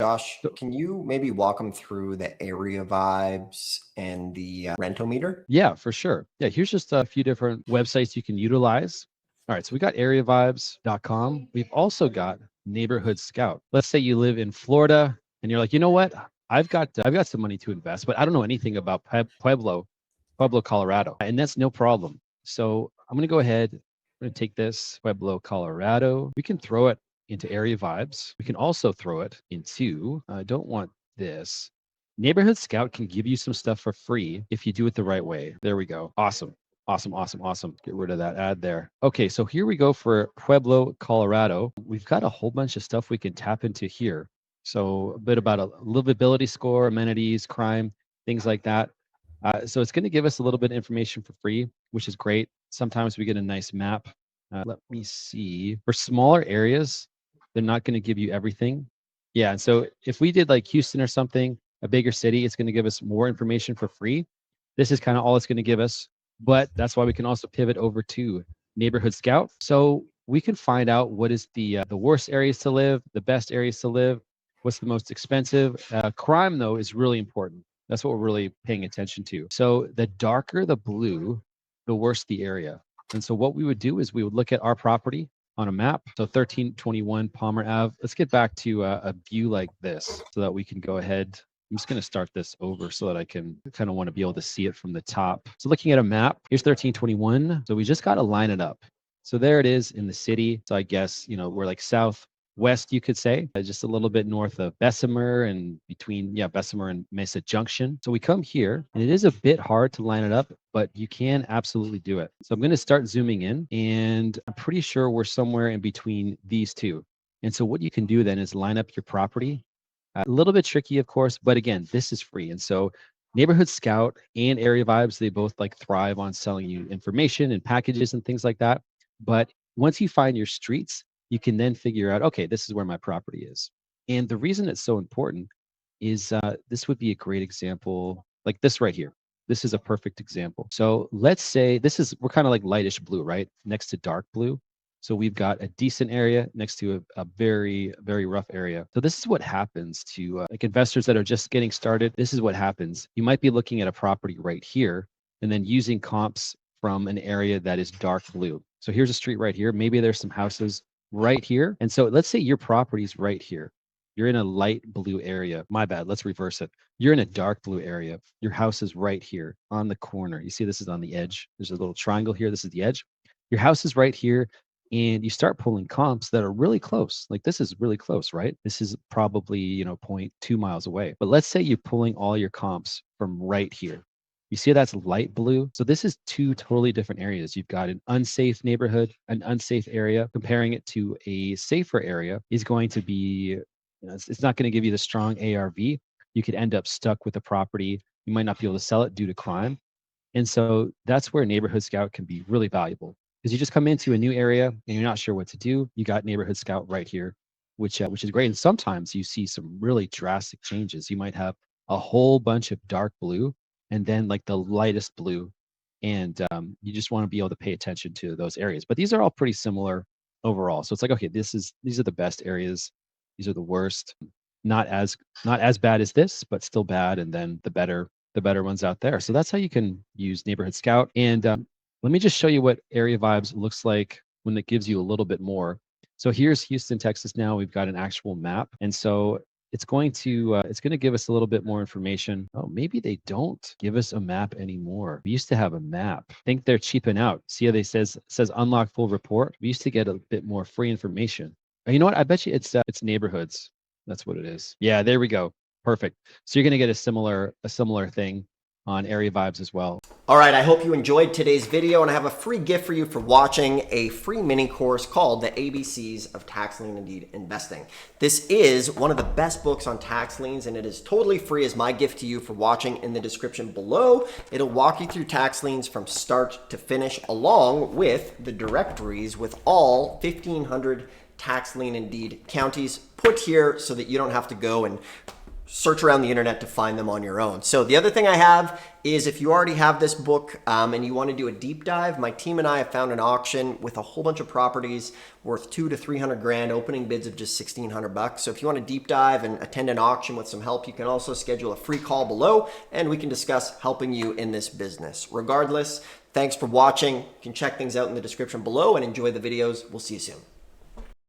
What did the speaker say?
Josh, So, can you maybe walk them through the area vibes and the rentometer? yeah, for sure. Yeah, here's just a few different websites you can utilize. All right, so we got areavibes.com. We've also got Neighborhood Scout. Let's say you live in Florida and you're like, you know what? I've got some money to invest, but I don't know anything about Pueblo, Colorado, and that's no problem. So I'm going to go ahead. I'm going to take this Pueblo, Colorado. We can throw it into Area Vibes. We can also throw it into. I don't want this. Neighborhood Scout can give you some stuff for free if you do it the right way. There we go. Awesome. Awesome, awesome, awesome. Get rid of that ad there. Okay, so here we go for Pueblo, Colorado. We've got a whole bunch of stuff we can tap into here. So a bit about a livability score, amenities, crime, things like that. So it's going to give us a little bit of information for free, which is great. Sometimes we get a nice map. Let me see. For smaller areas, they're not going to give you everything. Yeah, and so if we did like Houston or something, a bigger city, it's going to give us more information for free. This is kind of all it's going to give us, but that's why we can also pivot over to Neighborhood Scout. So we can find out what is the worst areas to live, the best areas to live, what's the most expensive. Crime though is really important. That's what we're really paying attention to. So the darker the blue, the worse the area. And so what we would do is we would look at our property on a map. So 1321 Palmer Ave. Let's get back to a view like this so that we can go ahead. I'm just going to start this over so that I can kind of want to be able to see it from the top. So looking at a map, here's 1321. So we just got to line it up. So there it is in the city. So I guess, we're like southwest, you could say, just a little bit north of Bessemer and between, Bessemer and Mesa Junction. So we come here and it is a bit hard to line it up, but you can absolutely do it. So I'm going to start zooming in and I'm pretty sure we're somewhere in between these two. And so what you can do then is line up your property. A little bit tricky, of course, but again, this is free. And so Neighborhood Scout and Area Vibes, they both like thrive on selling you information and packages and things like that. But once you find your streets, you can then figure out, okay, this is where my property is. And the reason it's so important is this would be a great example, like this right here. This is a perfect example. So let's say we're kind of like lightish blue, right? Next to dark blue. So we've got a decent area next to a very, very rough area. So this is what happens to like investors that are just getting started. This is what happens. You might be looking at a property right here and then using comps from an area that is dark blue. So here's a street right here. Maybe there's some houses right here. And so let's say your property's right here. You're in a light blue area. My bad. Let's reverse it. You're in a dark blue area. Your house is right here on the corner. You see, this is on the edge. There's a little triangle here. This is the edge. Your house is right here and you start pulling comps that are really close. Like this is really close, right? This is probably, 0.2 miles away. But let's say you're pulling all your comps from right here. You see that's light blue. So this is two totally different areas. You've got an unsafe neighborhood, an unsafe area. Comparing it to a safer area is going to be, it's not going to give you the strong ARV. You could end up stuck with a property. You might not be able to sell it due to crime. And so that's where Neighborhood Scout can be really valuable because you just come into a new area and you're not sure what to do. You got Neighborhood Scout right here, which is great. And sometimes you see some really drastic changes. You might have a whole bunch of dark blue and then like the lightest blue, and you just want to be able to pay attention to those areas. But these are all pretty similar overall. So it's like, okay, these are the best areas. These are the worst. Not as bad as this, but still bad. And then the better ones out there. So that's how you can use Neighborhood Scout. And let me just show you what Area Vibes looks like when it gives you a little bit more. So here's Houston, Texas. Now we've got an actual map, and so it's going to give us a little bit more information. Oh, maybe they don't give us a map anymore. We used to have a map. I think they're cheaping out. See how they says unlock full report. We used to get a bit more free information. You know what? I bet you it's neighborhoods. That's what it is. Yeah, there we go. Perfect. So you're going to get a similar thing on Area Vibes as well. All right, I hope you enjoyed today's video, and I have a free gift for you for watching a free mini course called The ABCs of Tax Lien and Deed Investing. This is one of the best books on tax liens, and it is totally free as my gift to you for watching. In the description below, it'll walk you through tax liens from start to finish, along with the directories with all 1,500 tax lien and deed counties put here so that you don't have to go and search around the internet to find them on your own. So the other thing I have is if you already have this book and you want to do a deep dive, my team and I have found an auction with a whole bunch of properties worth 200 to 300 grand, opening bids of just 1,600 bucks. So if you want to deep dive and attend an auction with some help, you can also schedule a free call below and we can discuss helping you in this business. Regardless, thanks for watching. You can check things out in the description below and enjoy the videos. We'll see you soon.